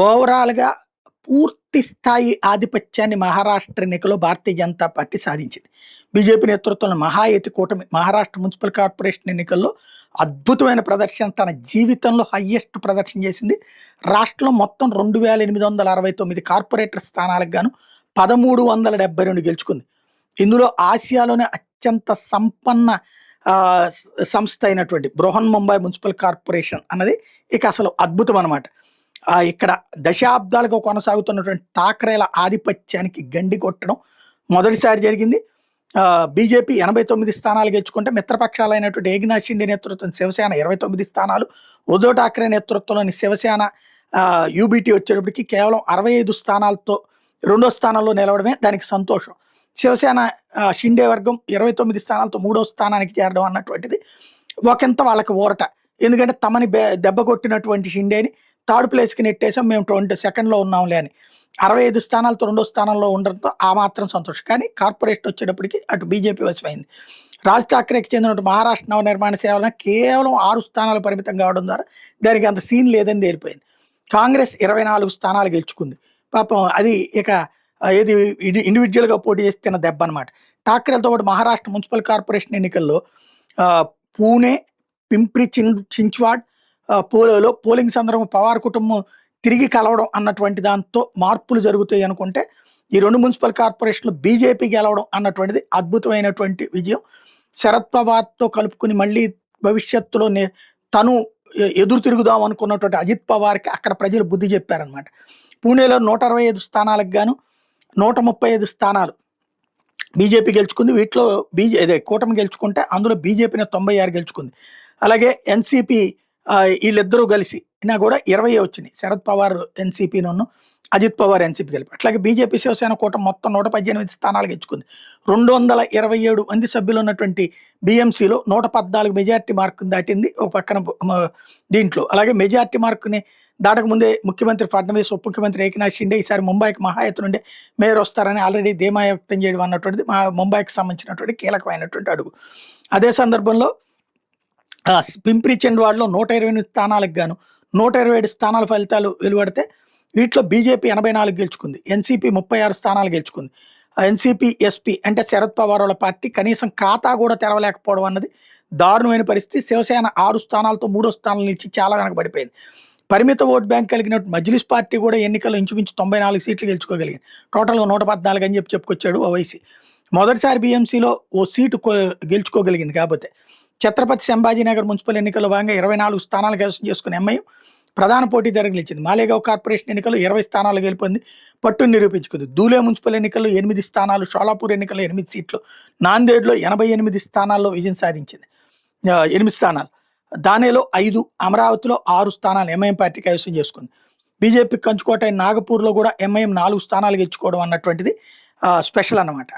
ఓవరాల్‌గా పూర్తి స్థాయి ఆధిపత్యాన్ని మహారాష్ట్ర ఎన్నికలో భారతీయ జనతా పార్టీ సాధించింది. బీజేపీ నేతృత్వంలో మహాయతి కూటమి మహారాష్ట్ర మున్సిపల్ కార్పొరేషన్ ఎన్నికల్లో అద్భుతమైన ప్రదర్శన, తన జీవితంలో హైయెస్ట్ ప్రదర్శన చేసింది. రాష్ట్రంలో మొత్తం 2869 కార్పొరేటర్ స్థానాలకు గాను 1372 గెలుచుకుంది. ఇందులో ఆసియాలోనే అత్యంత సంపన్న సంస్థ అయినటువంటి బృహన్ ముంబై మున్సిపల్ కార్పొరేషన్ అన్నది ఇక అసలు అద్భుతం అనమాట. ఇక్కడ దశాబ్దాలుగా కొనసాగుతున్నటువంటి ఠాక్రేల ఆధిపత్యానికి గండి కొట్టడం మొదటిసారి జరిగింది. బీజేపీ 89 స్థానాలు గెలుచుకుంటే మిత్రపక్షాలైనటువంటి ఏకనాథ్ షిండే నేతృత్వం శివసేన 29 స్థానాలు, ఉద్ధవ్ ఠాక్రే నేతృత్వంలోని శివసేన యూబీటీ వచ్చేటప్పటికి కేవలం 65 స్థానాలతో రెండో స్థానంలో నిలవడమే దానికి సంతోషం. శివసేన షిండే వర్గం 29 స్థానాలతో మూడో స్థానానికి చేరడం అన్నటువంటిది ఒకంత వాళ్ళకి ఊరట. ఎందుకంటే తమని దెబ్బ కొట్టినటువంటి షిండేని థర్డ్ ప్లేస్కి నెట్టేసాం, మేము 22nd ఉన్నాంలే అని 65 స్థానాలతో రెండో స్థానంలో ఉండడంతో ఆ మాత్రం సంతోషం. కానీ కార్పొరేషన్ వచ్చేటప్పటికి అటు బీజేపీ వశమైంది. రాజ్ ఠాక్రేకి చెందిన మహారాష్ట్ర నవనిర్మాణ సేవలను కేవలం 6 స్థానాలు పరిమితం కావడం ద్వారా దానికి అంత సీన్ లేదని తేలిపోయింది. కాంగ్రెస్ 24 స్థానాలు గెలుచుకుంది. పాపం అది ఇక ఏది ఇండివిజువల్గా పోటీ చేస్తున్న దెబ్బ అనమాట. ఠాక్రేలతో పాటు మహారాష్ట్ర మున్సిపల్ కార్పొరేషన్ ఎన్నికల్లో పూణే, పింప్రి చించ్వాడ్ పోలోలో పోలింగ్ సందర్భంగా పవార్ కుటుంబం తిరిగి కలవడం అన్నటువంటి దాంతో మార్పులు జరుగుతాయి అనుకుంటే ఈ 2 మున్సిపల్ కార్పొరేషన్లు బీజేపీ గెలవడం అన్నటువంటిది అద్భుతమైనటువంటి విజయం. శరద్ పవార్తో కలుపుకుని మళ్ళీ భవిష్యత్తులో తను ఎదురు తిరుగుదాం అనుకున్నటువంటి అజిత్ పవార్కి అక్కడ ప్రజలు బుద్ధి చెప్పారనమాట. పూణేలో 165 స్థానాలకు గాను 135 స్థానాలు బీజేపీ గెలుచుకుంది. వీటిలో కూటమి గెలుచుకుంటే అందులో బీజేపీని 96 గెలుచుకుంది. అలాగే ఎన్సీపీ వీళ్ళిద్దరూ కలిసి కూడా 20 వచ్చినాయి. శరద్ పవార్ ఎన్సీపీను, అజిత్ పవార్ ఎన్సీపీ కలిపి. అట్లాగే బీజేపీ శివసేన కూటమి మొత్తం 118 స్థానాలు గెలుచుకుంది. 227 మంది సభ్యులు ఉన్నటువంటి బీఎంసీలో 114 మెజార్టీ మార్కుని దాటింది ఒక పక్కన దీంట్లో. అలాగే మెజార్టీ మార్కుని దాటక ముందే ముఖ్యమంత్రి ఫడ్నవీస్, ఉప ముఖ్యమంత్రి ఏకనాథ్ షిండే ఈసారి ముంబైకి మహాయత్ నుండి మేయర్ వస్తారని ఆల్రెడీ ధీమా వ్యక్తం చేయడం అన్నటువంటిది ముంబైకి సంబంధించినటువంటి కీలకమైనటువంటి అడుగు. అదే సందర్భంలో పింప్రి చిండ్వాడ్లో 128 స్థానాలకు గాను 127 స్థానాల ఫలితాలు వెలువడితే వీటిలో బీజేపీ 84 గెలుచుకుంది. ఎన్సీపీ 36 స్థానాలు గెలుచుకుంది. ఎన్సీపీ ఎస్పీ అంటే శరద్ పవార్ వాళ్ళ పార్టీ కనీసం ఖాతా కూడా తెరవలేకపోవడం అన్నది దారుణమైన పరిస్థితి. శివసేన 6 స్థానాలతో మూడో స్థానం నుంచి చాలా వెనకబడిపోయింది. పరిమిత ఓట్ బ్యాంక్ కలిగిన మజ్లిస్ పార్టీ కూడా ఎన్నికల్లో ఇంచుమించు 94 సీట్లు గెలుచుకోగలిగింది. టోటల్గా 114 అని చెప్పుకొచ్చాడు ఓవైసీ. మొదటిసారి బీఎంసీలో ఓ సీటు గెలుచుకోగలిగింది. కాకపోతే ఛత్రపతి సంభాజీనగర్ మున్సిపల్ ఎన్నికల్లో భాగంగా 24 స్థానాలు కైవసం చేసుకుని ఎంఐఎం ప్రధాన పోటీదారుగా నిలిచింది. మాలేగావ్ కార్పొరేషన్ ఎన్నికల్లో 20 స్థానాలు గెలుపొంది పట్టును నిరూపించుకుంది. ధూలే మున్సిపల్ ఎన్నికల్లో 8 స్థానాలు, షోలాపూర్ ఎన్నికల్లో 8 సీట్లు, నాందేడ్లో 88 స్థానాల్లో విజయం సాధించింది. 8 స్థానాలు, దానిలో 5, అమరావతిలో 6 స్థానాలు ఎంఐఎం పార్టీ కైవసం చేసుకుంది. బీజేపీ కంచుకోట నాగపూర్లో కూడా ఎంఐఎం 4 స్థానాలు గెలుచుకోవడం అన్నటువంటిది స్పెషల్ అన్నమాట.